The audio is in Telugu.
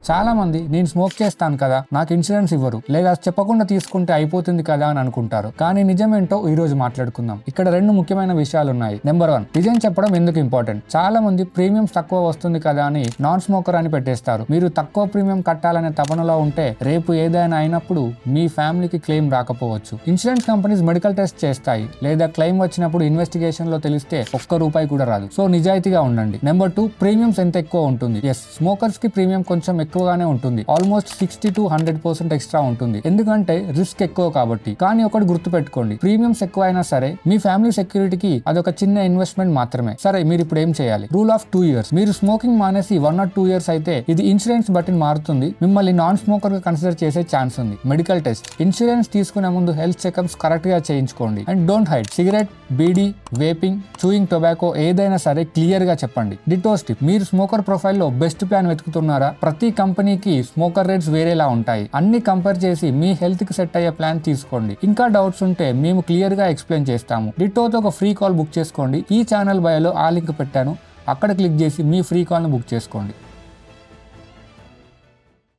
చాలా మంది నేను స్మోక్ చేస్తాను కదా, నాకు ఇన్సూరెన్స్ ఇవ్వరు, లేదా చెప్పకుండా తీసుకుంటే అయిపోతుంది కదా అని అనుకుంటారు. కానీ నిజమేంటో ఈ రోజు మాట్లాడుకుందాం. ఇక్కడ రెండు ముఖ్యమైన విషయాలు ఉన్నాయి. నెంబర్ 1, నిజం చెప్పడం ఎందుకు ఇంపార్టెంట్. చాలా మంది ప్రీమియం తక్కువ వస్తుంది కదా అని నాన్ స్మోకర్ అని పెట్టేస్తారు. మీరు తక్కువ ప్రీమియం కట్టాలనే తపనలో ఉంటే రేపు ఏదైనా అయినప్పుడు మీ ఫ్యామిలీకి క్లెయిమ్ రాకపోవచ్చు. ఇన్సూరెన్స్ కంపెనీస్ మెడికల్ టెస్ట్ చేస్తాయి, లేదా క్లెయిమ్ వచ్చినప్పుడు ఇన్వెస్టిగేషన్ లో తెలిస్తే ₹1 కూడా రాదు. సో నిజాయితీగా ఉండండి. నెంబర్ 2, ప్రీమియమ్స్ ఎంత ఎక్కువ ఉంటుంది. ఎస్, స్మోకర్స్ కి ప్రీమియం కొంచెం ఎక్కువగానే ఉంటుంది. ఆల్మోస్ట్ 60 to 100% ఎక్స్ట్రా ఉంటుంది, ఎందుకంటే రిస్క్ ఎక్కువ కాబట్టి. కానీ ఒకటి గుర్తు పెట్టుకోండి, ప్రీమియమ్స్ ఎక్కువ అయినా సరే మీ ఫ్యామిలీ సెక్యూరిటీకి అదొక చిన్న ఇన్వెస్ట్మెంట్ మాత్రమే. సరే, మీరు ఇప్పుడు ఏం చేయాలి? Rule of 2 years. మీరు స్మోకింగ్ మానేసి 1 or 2 years అయితే ఇది ఇన్సూరెన్స్ బట్టి మారుతుంది. మిమ్మల్ని నాన్ స్మోకర్ గా కన్సిడర్ చేసే ఛాన్స్ ఉంది. మెడికల్ టెస్ట్, ఇన్సూరెన్స్ తీసుకునే ముందు హెల్త్ చెకప్స్ కరెక్ట్ గా చేయించుకోండి. And don't hide. Cigarette, bidi, vaping, chewing tobacco ఏదైనా సరే క్లియర్ గా చెప్పండి. డిటోస్ టిప్, మీరు స్మోకర్ ప్రొఫైల్ లో బెస్ట్ ప్లాన్ వెతుకుతున్నారా? ప్రతి కంపెనీకి స్మోకర్ రేట్స్ వేరేలా ఉంటాయి. అన్ని కంపేర్ చేసి మీ హెల్త్ కి సెట్ అయ్యే ప్లాన్ తీసుకోండి. ఇంకా డౌట్స్ ఉంటే మేము క్లియర్ గా ఎక్స్ప్లెయిన్ చేస్తాము. డిటోతో ఒక ఫ్రీ కాల్ బుక్ చేసుకోండి. ఈ ఛానల్ బయోలో ఆ లింక్ పెట్టాను, అక్కడ క్లిక్ చేసి మీ ఫ్రీ కాల్ ను బుక్ చేసుకోండి.